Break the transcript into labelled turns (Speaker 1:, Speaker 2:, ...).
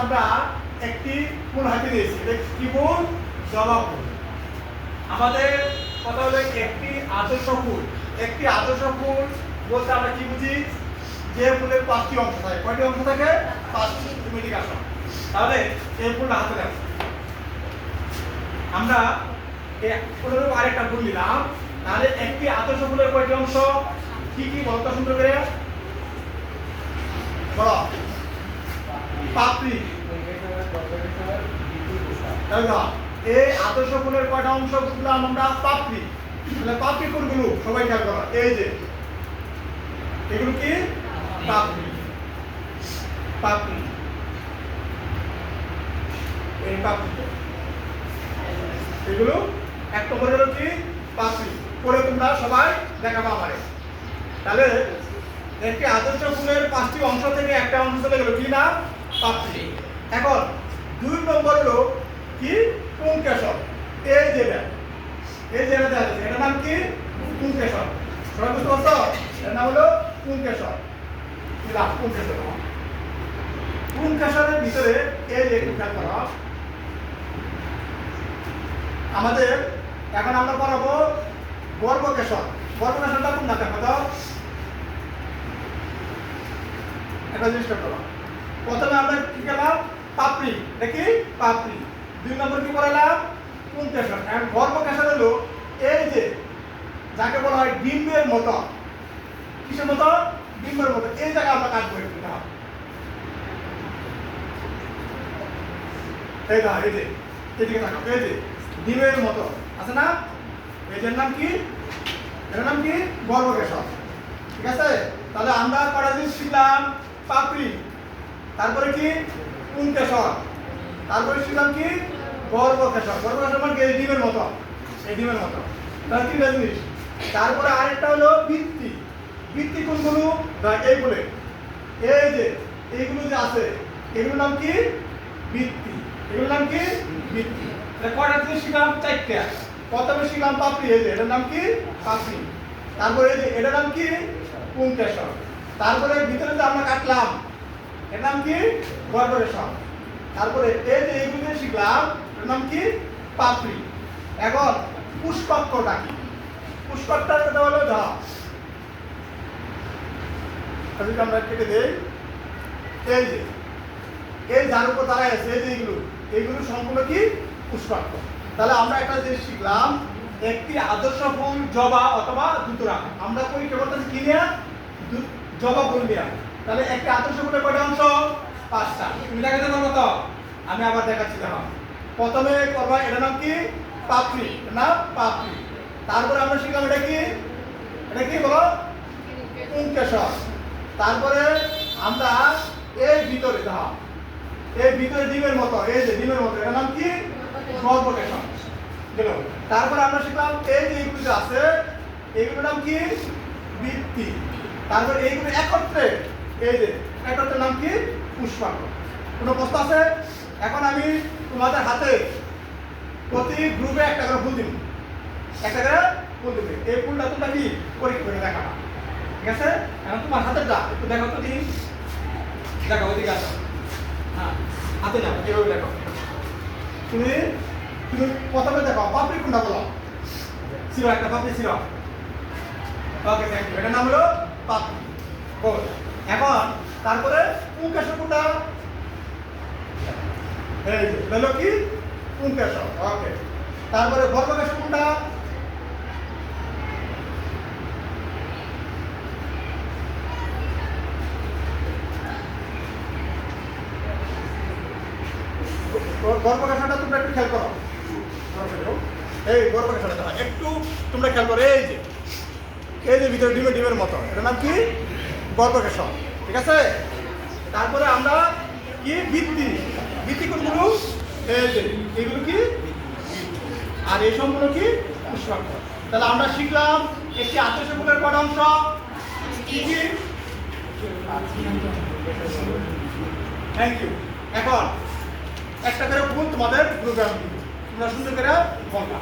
Speaker 1: আমরা একটি ফুল হাতে নিয়েছি। এটা কি ফুল? জবা ফুল। আমাদের কথা হলো একটি আদর্শ ফুল। একটি আদর্শ ফুল বলতে আমরা কি বুঝি? যে ফুলের 5টি অংশ থাকে। কয়টি অংশ থাকে? 5টি। তুমি ঠিক আসো। তাহলে এই ফুলটা হাতে নাও। আমরা এই ফুলের উপর আরেকটা ফুল নিলাম। তাহলে একটি আদর্শ ফুলের কয়টি অংশ? কি কি বলতো সুন্দর করে? বলো। পাপড়ি। এই আদর্শ ফুলের কয়টা অংশ বুঝলাম আমরা? পাপড়ি। তাহলে পাপড়ি কোনগুলো সবাই খেয়াল করো। এই যে এগুলো কি? পাপড়ি। পাপড়ি। এই পাপড়ি এগুলো এক নম্বর হলো কি? পাপড়ি। পরে তোমরা সবাই দেখাবো আমারে। তাহলে একটি আদর্শ ফুলের 5টি অংশ থেকে একটা অংশ চলে গেল কি না? পাপড়ি। এখন 2 নম্বর হলো কি? পুংকেশর। এই যেটা দেখা যাচ্ছে এটার নাম কি? পুংকেশর। সবাই বুঝতে পারছো? এর নাম হলো পুংকেশর। পুংকেশর। পুংকেশরের ভিতরে এই যে একটু খেয়াল করো। আমাদের এখন আমরা পড়াবো গর্ভকেশর। গর্ভকেশরটা কোন নামে কথা? একটা জিনিস করো। প্রথমে আমরা কি করলাম? পাপড়ি। দেখি পাপড়ি। 2 নম্বর কি পড়ালাম? পুংকেশর। এখন গর্ভকেশর হলো এই যে যাকে বলা হয় ডিম্বের মতো। কিসের মতো? ডিম্বের মতো। এই জায়গা আমরা কাজ করে দিতে হবে। এই যে এদিকে তাকাও। এই যে ডিমের মতো আছে না? এই যে নাম কি? এর নাম কি? গর্ভকেশর। ঠিক আছে? তাহলে আমরা কটা জিনিস শিখলাম? পাপড়ি, তারপরে কি? পুংকেশর, তারপরে শিখলাম কি? গর্ভকেশর। গর্ভকেশর মানে এই ডিমের মতো। এই ডিমের মতো। তাহলে 3টা জিনিস। তারপরে আরেকটা হলো বৃত্তি। বৃত্তি কোনগুলো? এইগুলো। এই যে এইগুলো যে আছে এগুলোর নাম কি? বৃত্তি। এগুলোর নাম কি? বৃত্তি। তাহলে কয়টা জিনিস শিখলাম? 4টা। প্রথমে শিখলাম পাপড়ি। এই যে এটার নাম কি? পাপড়ি। তারপরে এই যে এটার নাম কি? পুংকেশর। তারপরে ভিতরে যে আমরা কাটলাম এর নাম কি? গর্ভকেশর। তারপরে এই যে এইগুলো শিখলাম এর নাম কি? পাপড়ি। এখন পুষ্পাক্ষটা কি? পুষ্পাক্ষটা এটা হলো যদি আমরা কেটে দেই এই যে এই যার উপর দাঁড়ায় আছে এই যে এইগুলো সম্পূর্ণ কি? পুষ্পাক্ষ। তাহলে আমরা একটা জিনিস শিখলাম, একটি আদর্শ ফুল জবা অথবা ধুতরা। আমরা পরীক্ষা করতেছি কি নিয়ে? জবা ফুল নিয়ে। তাহলে একটি আদর্শ ফুলের কয়টা অংশ? 5টা। তুমি দেখাতে পারবো তো? আমি আবার দেখাচ্ছি। দেখো প্রথমে করবা এটার নাম কি? পাপড়ি। না পাপড়ি। তারপরে আমরা শিখলাম এটা কি? এটা কি বলো? পুংকেশর। তারপরে আমরা এই ভিতরে এই ভিতরে ডিমের মতো, এই যে ডিমের মতো এটার নাম কি? গর্ভকেশর। গেল। তারপরে আমরা শিখলাম এই যে এইগুলো যে আছে এইগুলোর নাম কি? বৃত্তি। তারপর এইগুলো একত্রে এই যে একত্রের নাম কি? পুষ্পাক্ষ। কোনো প্রশ্ন আছে? এখন আমি তোমাদের হাতে প্রতি গ্রুপে একটা করে ফুল দিব। একটা করে ফুল দিবে। এই ফুলটা তোমরা কি পরীক্ষা করে দেখাবা। ঠিক আছে? এখন তোমার হাতেরটা একটু দেখো তো দিন। দেখো ওইদিকে আসো। হ্যাঁ হাতে যাও। এভাবে দেখো। তুমি প্রথমে দেখো পাপড়ি কোনটা বলো? ছিল একটা পাপড়ি ছিল। Okay thank you. এটার নাম হলো পাপড়ি। গুড। এখন তারপরে পুংকেশর কোনটা? এই যে হলো কি? পুংকেশর। ওকে। তারপরে গর্ভকেশর কোনটা? গর্ভকেশরটা তোমরা একটু খেয়াল করো। এই গর্ভকেশরটা একটু তোমরা খেয়াল করো। এই যে ভিতরে ডিমের মতো এটার নাম কি? গর্ভকেশর। ঠিক আছে? তারপরে আমরা কি? বৃত্তি। বৃত্তি কোনগুলো? এই যে এগুলো কি? আর এই সম্পূর্ণ কি? পুষ্পাক্ষ। তাহলে আমরা শিখলাম একটি আদর্শ ফুলের কয়টা অংশ? কি কি? Thank you. এখন একটা করে ফুল তোমাদের গ্রুপে আমি দিব। তোমরা সুন্দর করে বলবা।